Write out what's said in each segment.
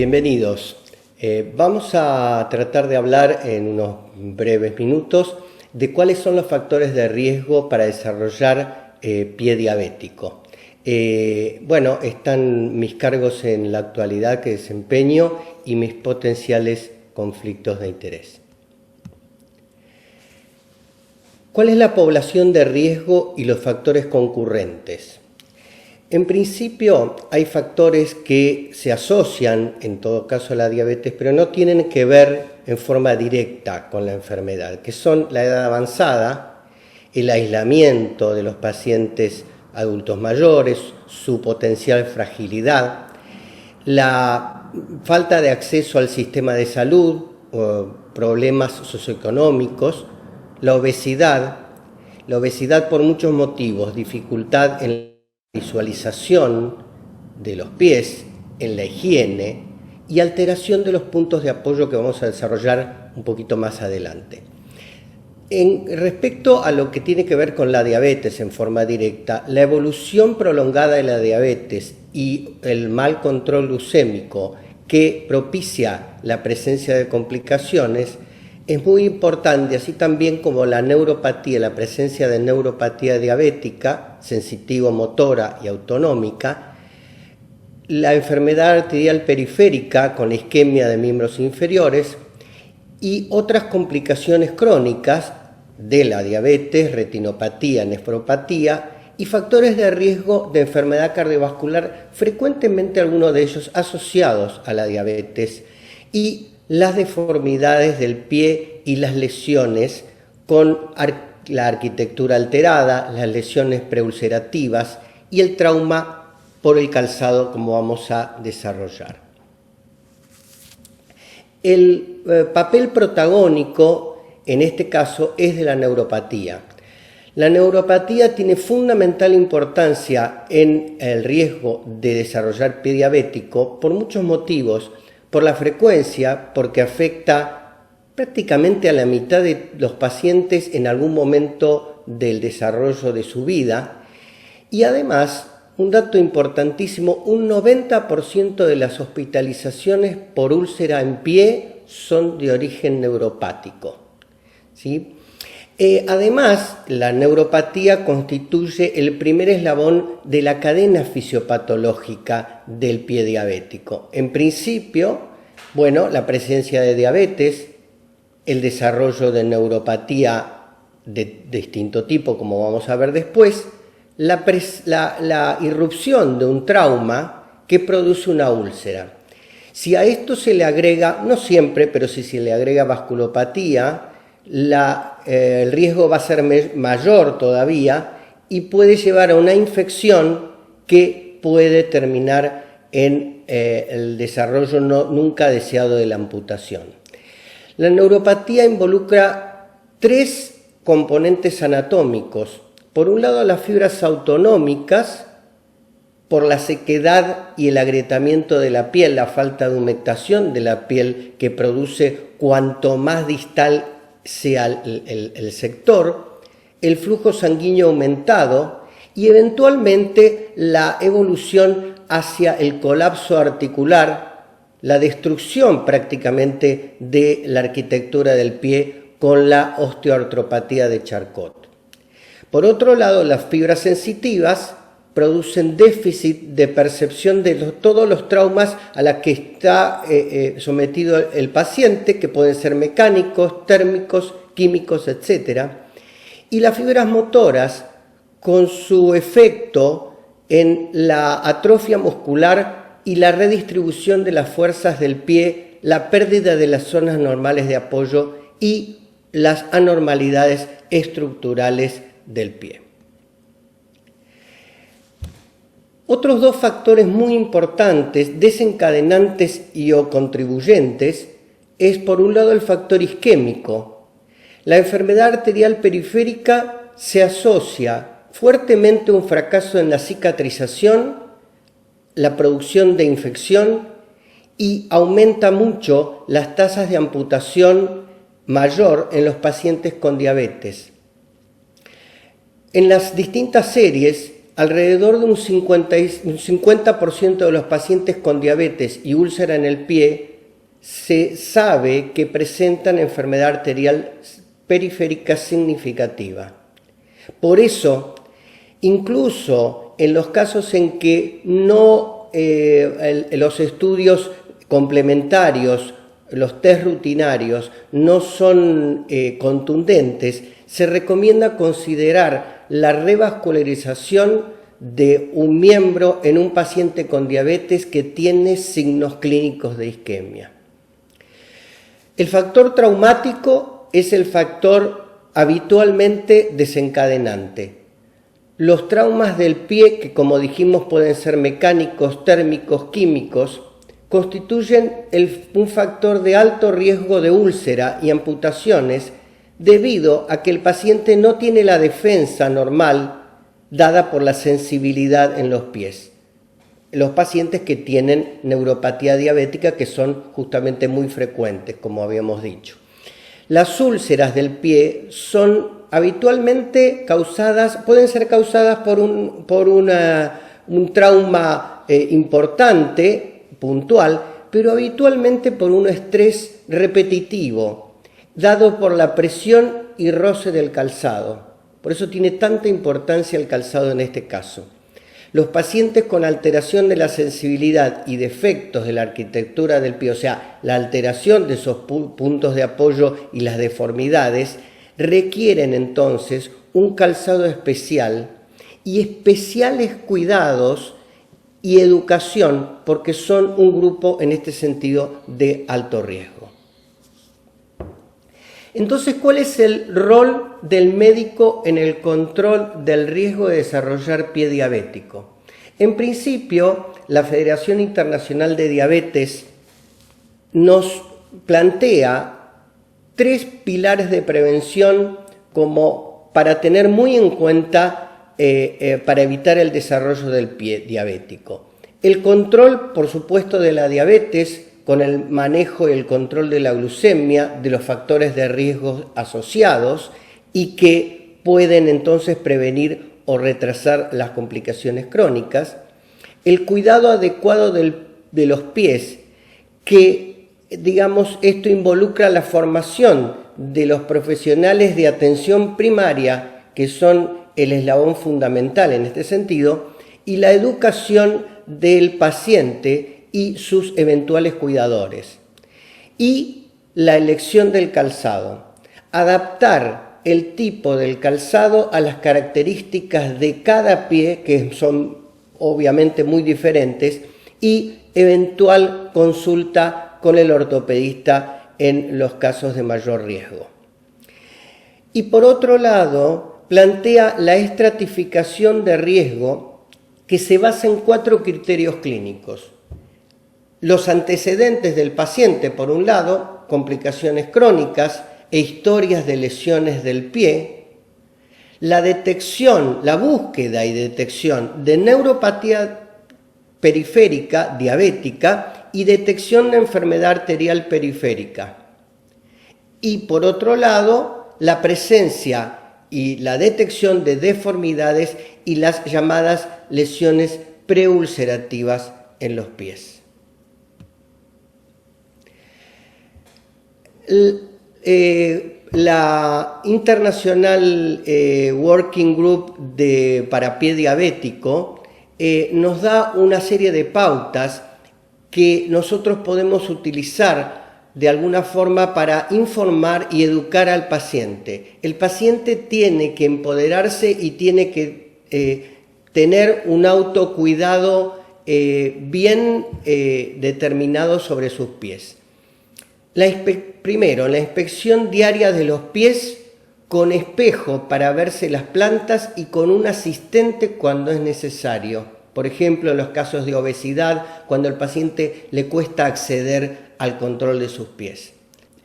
Bienvenidos. Vamos a tratar de hablar en unos breves minutos de cuáles son los factores de riesgo para desarrollar pie diabético. Están mis cargos en la actualidad que desempeño y mis potenciales conflictos de interés. ¿Cuál es la población de riesgo y los factores concurrentes? En principio hay factores que se asocian, en todo caso, a la diabetes, pero no tienen que ver en forma directa con la enfermedad, que son la edad avanzada, el aislamiento de los pacientes adultos mayores, su potencial fragilidad, la falta de acceso al sistema de salud, problemas socioeconómicos, la obesidad por muchos motivos, dificultad en la visualización de los pies, en la higiene y alteración de los puntos de apoyo que vamos a desarrollar un poquito más adelante. Respecto a lo que tiene que ver con la diabetes en forma directa, la evolución prolongada de la diabetes y el mal control glucémico que propicia la presencia de complicaciones es muy importante, así también como la neuropatía, la presencia de neuropatía diabética, sensitivo-motora y autonómica, la enfermedad arterial periférica con isquemia de miembros inferiores y otras complicaciones crónicas de la diabetes, retinopatía, nefropatía y factores de riesgo de enfermedad cardiovascular, frecuentemente algunos de ellos asociados a la diabetes, y las deformidades del pie y las lesiones con la arquitectura alterada, las lesiones preulcerativas y el trauma por el calzado, como vamos a desarrollar. El papel protagónico en este caso es de la neuropatía. La neuropatía tiene fundamental importancia en el riesgo de desarrollar pie diabético por muchos motivos. Por la frecuencia, porque afecta prácticamente a la mitad de los pacientes en algún momento del desarrollo de su vida. Y además, un dato importantísimo, un 90% de las hospitalizaciones por úlcera en pie son de origen neuropático, ¿sí? Además, la neuropatía constituye el primer eslabón de la cadena fisiopatológica del pie diabético. En principio, la presencia de diabetes, el desarrollo de neuropatía de distinto tipo, como vamos a ver después, la irrupción de un trauma que produce una úlcera. Si a esto se le agrega, no siempre, pero si se le agrega vasculopatía, el riesgo va a ser mayor todavía y puede llevar a una infección que puede terminar en el desarrollo nunca deseado de la amputación. La neuropatía involucra tres componentes anatómicos. Por un lado, las fibras autonómicas, por la sequedad y el agrietamiento de la piel, la falta de humectación de la piel que produce cuanto más distal sea el sector, el flujo sanguíneo aumentado y eventualmente la evolución hacia el colapso articular, la destrucción prácticamente de la arquitectura del pie con la osteoartropatía de Charcot. Por otro lado, las fibras sensitivas producen déficit de percepción de todos los traumas a los que está sometido el paciente, que pueden ser mecánicos, térmicos, químicos, etc. Y las fibras motoras, con su efecto en la atrofia muscular y la redistribución de las fuerzas del pie, la pérdida de las zonas normales de apoyo y las anormalidades estructurales del pie. Otros dos factores muy importantes, desencadenantes y o contribuyentes, es por un lado el factor isquémico. La enfermedad arterial periférica se asocia fuertemente a un fracaso en la cicatrización, la producción de infección y aumenta mucho las tasas de amputación mayor en los pacientes con diabetes. En las distintas series alrededor de un 50% de los pacientes con diabetes y úlcera en el pie se sabe que presentan enfermedad arterial periférica significativa. Por eso, incluso en los casos en que los estudios complementarios, los test rutinarios, no son contundentes, se recomienda considerar la revascularización de un miembro en un paciente con diabetes que tiene signos clínicos de isquemia. El factor traumático es el factor habitualmente desencadenante. Los traumas del pie, que como dijimos pueden ser mecánicos, térmicos, químicos, constituyen un factor de alto riesgo de úlcera y amputaciones debido a que el paciente no tiene la defensa normal dada por la sensibilidad en los pies. Los pacientes que tienen neuropatía diabética, que son justamente muy frecuentes, como habíamos dicho. Las úlceras del pie son habitualmente pueden ser causadas por un trauma importante, puntual, pero habitualmente por un estrés repetitivo, dado por la presión y roce del calzado. Por eso tiene tanta importancia el calzado en este caso. Los pacientes con alteración de la sensibilidad y defectos de la arquitectura del pie, o sea, la alteración de esos puntos de apoyo y las deformidades, requieren entonces un calzado especial y especiales cuidados y educación, porque son un grupo en este sentido de alto riesgo. Entonces, ¿cuál es el rol del médico en el control del riesgo de desarrollar pie diabético? En principio, la Federación Internacional de Diabetes nos plantea 3 pilares de prevención como para tener muy en cuenta para evitar el desarrollo del pie diabético. El control, por supuesto, de la diabetes, con el manejo y el control de la glucemia, de los factores de riesgo asociados y que pueden entonces prevenir o retrasar las complicaciones crónicas. El cuidado adecuado de los pies, que digamos esto involucra la formación de los profesionales de atención primaria, que son el eslabón fundamental en este sentido, y la educación del paciente y sus eventuales cuidadores. Y la elección del calzado. Adaptar el tipo del calzado a las características de cada pie, que son obviamente muy diferentes, y eventual consulta con el ortopedista en los casos de mayor riesgo. Y por otro lado, plantea la estratificación de riesgo que se basa en 4 criterios clínicos. Los antecedentes del paciente, por un lado, complicaciones crónicas e historias de lesiones del pie, la detección, la búsqueda y detección de neuropatía periférica diabética y detección de enfermedad arterial periférica. Y por otro lado, la presencia y la detección de deformidades y las llamadas lesiones preulcerativas en los pies. La International Working Group para pie diabético nos da una serie de pautas que nosotros podemos utilizar de alguna forma para informar y educar al paciente. El paciente tiene que empoderarse y tiene que tener un autocuidado bien determinado sobre sus pies. Primero, la inspección diaria de los pies con espejo para verse las plantas y con un asistente cuando es necesario. Por ejemplo, en los casos de obesidad, cuando al paciente le cuesta acceder al control de sus pies.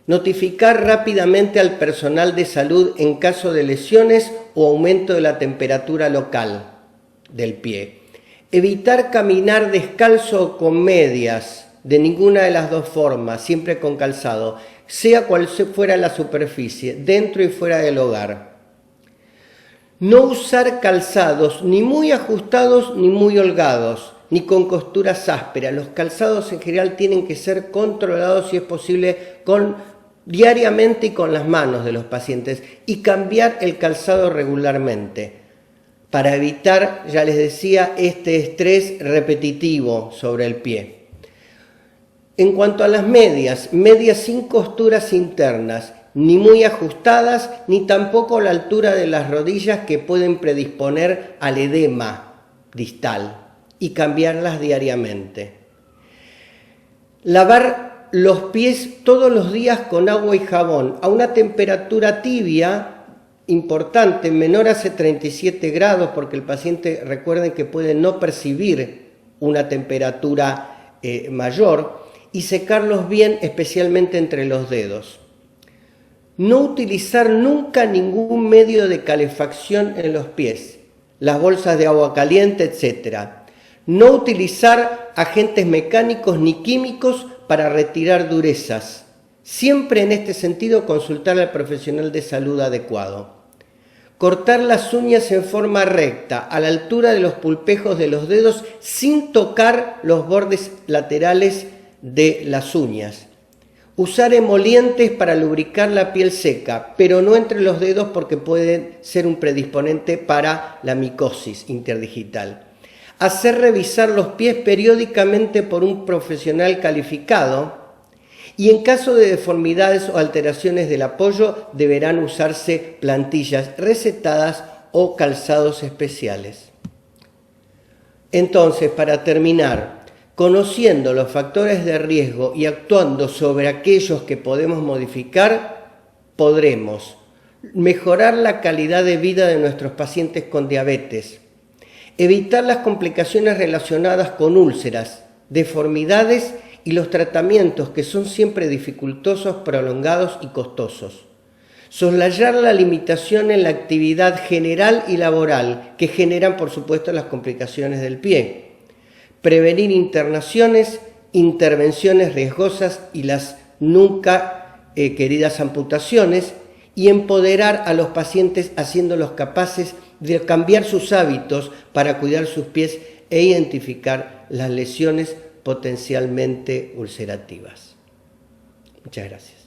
Notificar rápidamente al personal de salud en caso de lesiones o aumento de la temperatura local del pie. Evitar caminar descalzo o con medias, de ninguna de las dos formas, siempre con calzado, sea cual fuera la superficie, dentro y fuera del hogar. No usar calzados ni muy ajustados ni muy holgados, ni con costuras ásperas. Los calzados en general tienen que ser controlados, si es posible, diariamente y con las manos de los pacientes, y cambiar el calzado regularmente para evitar, ya les decía, este estrés repetitivo sobre el pie. En cuanto a las medias sin costuras internas, ni muy ajustadas, ni tampoco a la altura de las rodillas que pueden predisponer al edema distal, y cambiarlas diariamente. Lavar los pies todos los días con agua y jabón a una temperatura tibia, importante, menor a 37 grados, porque el paciente, recuerden que puede no percibir una temperatura mayor, y secarlos bien, especialmente entre los dedos. No utilizar nunca ningún medio de calefacción en los pies, las bolsas de agua caliente, etc. No utilizar agentes mecánicos ni químicos para retirar durezas. Siempre en este sentido consultar al profesional de salud adecuado. Cortar las uñas en forma recta, a la altura de los pulpejos de los dedos, sin tocar los bordes laterales de las uñas. Usar emolientes para lubricar la piel seca, pero no entre los dedos porque puede ser un predisponente para la micosis interdigital. Hacer revisar los pies periódicamente por un profesional calificado, y en caso de deformidades o alteraciones del apoyo deberán usarse plantillas recetadas o calzados especiales. Entonces, para terminar, conociendo los factores de riesgo y actuando sobre aquellos que podemos modificar, podremos mejorar la calidad de vida de nuestros pacientes con diabetes, evitar las complicaciones relacionadas con úlceras, deformidades y los tratamientos que son siempre dificultosos, prolongados y costosos. Soslayar la limitación en la actividad general y laboral que generan, por supuesto, las complicaciones del pie. Prevenir internaciones, intervenciones riesgosas y las nunca queridas amputaciones, y empoderar a los pacientes haciéndolos capaces de cambiar sus hábitos para cuidar sus pies e identificar las lesiones potencialmente ulcerativas. Muchas gracias.